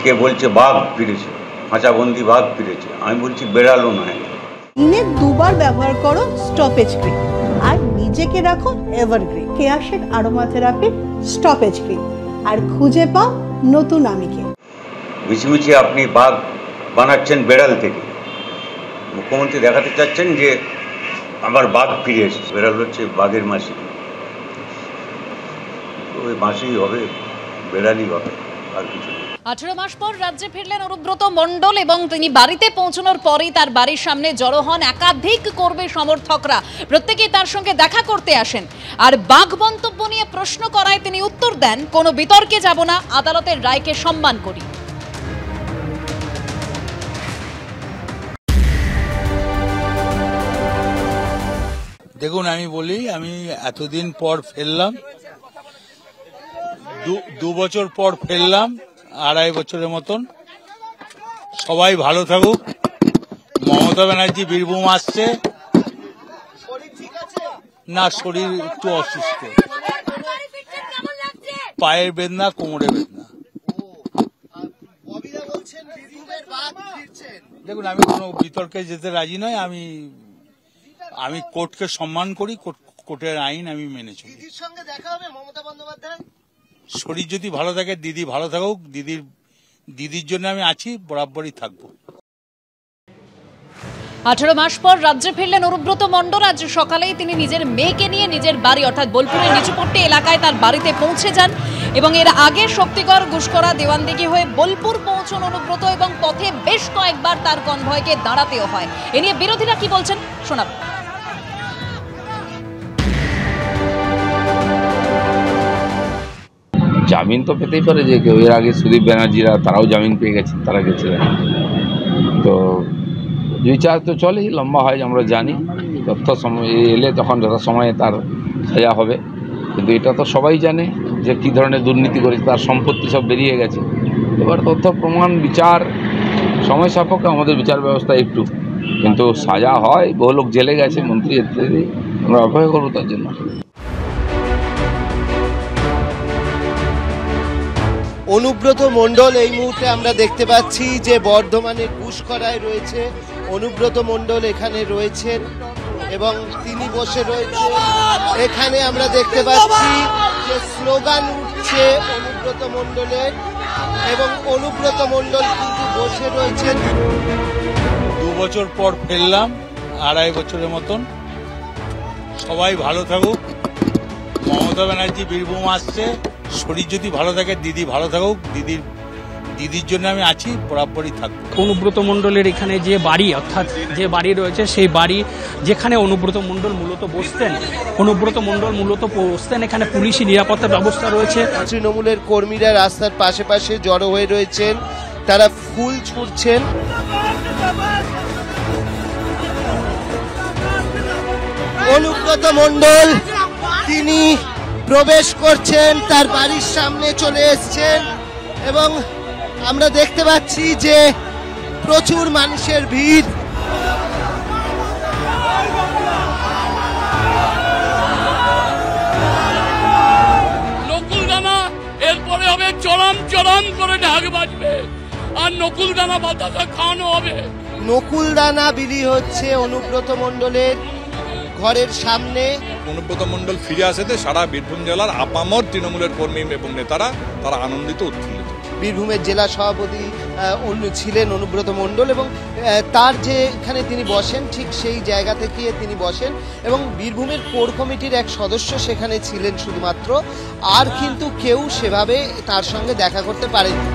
কে বলছে বাঘ ফিরেছে, খাঁচাবন্দি বাঘ ফিরেছে, আমি বলছি বেড়ালো নয়। দিনে দুবার ব্যবহার করো স্টপেজ ক্রিম আর নিজেকে রাখো এভারগ্রিন। কেয়াশেক আরোমা থেরাপি স্টপেজ ক্রিম, আর খুঁজে পাও নতুন আমিকে। মিছিমিছি আপনি বাঘ বানাচ্ছেন বেড়াল থেকে। মুখ্যমন্ত্রী দেখাতে চাচ্ছেন যে আবার বাঘ ফিরে এসেছে। বেড়াল হচ্ছে বাঘের মাসি, ওই মাসি হবে, বেড়ালই হবে, আর কিছু নেই। 18 মাস পর রাজ্যে ফিরলেন অনুব্রত মণ্ডল এবং তিনি বাড়িতে পৌঁছানোর পরেই তার বাড়ির সামনে জড়ো হন একাধিক কর্মী সমর্থকরা। প্রত্যেকেই তার সঙ্গে দেখা করতে আসেন আর বাঘ মন্তব্য নিয়ে প্রশ্ন করায় তিনি উত্তর দেন, কোনো বিতর্কে যাব না, আদালতের রায়কে সম্মান করি। দেখুন, আমি বলি, আমি এতদিন পর ফেললাম, 2 বছর পর ফেললাম, 2.5 বছরের মতন। সবাই ভালো থাকুক। মমতা ব্যানার্জি বীরভূম আসছে না, শরীর একটু অসুস্থ, পায়ের বেদনা, কোমরে বেদনা। দেখুন, আমি কোনো বিতর্কে যেতে রাজি নয়। আমি কোর্টকে সম্মান করি, কোর্টের আইন আমি মেনে চলি। শরীর যদি ভালো থাকে, দিদি ভালো থাকুক, দিদির জন্য আমি আছি, বরাবরই থাকবো। 18 মাস পর রাজ্যে ফিরলেন অনুব্রত মণ্ডল। আজ সকালেই তিনি নিজের মেয়েকে নিয়ে নিজের বাড়ি অর্থাৎ বোলপুরের নিচুপট্টি এলাকায় তার বাড়িতে পৌঁছে যান এবং এর আগে শক্তিগড়, গুসকরা, দেওয়ানদিঘি হয়ে বোলপুর পৌঁছন অনুব্রত এবং পথে বেশ কয়েকবার তার কনভয়কে দাঁড়াতেও হয়। এ নিয়ে বিরোধীরা কি বলছেন শোনাব। জামিন তো পেতেই পারে, যে কেউ এর আগে সুদীপ ব্যানার্জিরা তারাও জামিন পেয়ে গেছেন, তারা গেছিলেন। তো বিচার তো চলেই, লম্বা হয়, আমরা জানি। তথ্য সময় এলে তখন যথাসময়ে তার সাজা হবে। কিন্তু এটা তো সবাই জানে যে কী ধরনের দুর্নীতি করেছে, তার সম্পত্তি সব বেরিয়ে গেছে। এবার তথ্য প্রমাণ বিচার সময় সাপেক্ষ, আমাদের বিচার ব্যবস্থা একটু, কিন্তু সাজা হয়। বহু লোক জেলে গেছে, মন্ত্রী ইত্যাদি, আমরা অপেক্ষা করবো তার জন্য। অনুব্রত মণ্ডল এই মুহূর্তে আমরা দেখতে পাচ্ছি যে বর্ধমানের গুসকরায় রয়েছে অনুব্রত মণ্ডল, এখানে রয়েছেন এবং তিনি বসে রয়েছেন। এখানে আমরা দেখতে পাচ্ছি যে স্লোগান উঠছে অনুব্রত মণ্ডলের এবং অনুব্রত মণ্ডল কিন্তু বসে রয়েছেন। 2 বছর পর ফেললাম, 2.5 বছরের মতন। সবাই ভালো থাকুক। মমতা ব্যানার্জি বীরভূম আসছে, শরীর যদি ভালো থাকে, দিদি ভালো থাকুক, দিদির জন্য আমি আছি, বরাবরই থাকবো। অনুব্রত মণ্ডলের এখানে যে বাড়ি, অর্থাৎ যে বাড়ি রয়েছে, সেই বাড়ি যেখানে অনুব্রত মণ্ডল মূলত বসতেন, এখানে পুলিশি নিরাপত্তা ব্যবস্থা রয়েছে। তৃণমূলের কর্মীরা রাস্তার পাশে পাশে জড়ো হয়ে রয়েছেন, তারা ফুল ছুঁড়ছেন। অনুব্রত মণ্ডল তিনি প্রবেশ করছেন, তার বাড়ির সামনে চলে এসছেন এবং আমরা দেখতে পাচ্ছি যে প্রচুর মানুষের ভিড়। নকুলদানা এরপরে হবে চরম করে ঢাক বাজবে আর নকুলদানা বাতাসা খাওয়ানো হবে। নকুলদানা বিলি হচ্ছে অনুব্রত মণ্ডলের ঘরের সামনে। অনুব্রত মণ্ডল ফিরে আসেতে সারা বীরভূম জেলার আপামর তৃণমূলের কর্মী এবং নেতারা তারা আনন্দিত, উৎফুল্লিত। বীরভূমের জেলা সভাপতি ছিলেন অনুব্রত মণ্ডল এবং তার যে এখানে তিনি বসেন, ঠিক সেই জায়গা থেকে তিনি বসেন এবং বীরভূমের কোর কমিটির এক সদস্য সেখানে ছিলেন শুধুমাত্র, আর কিন্তু কেউ সেভাবে তার সঙ্গে দেখা করতে পারেনি।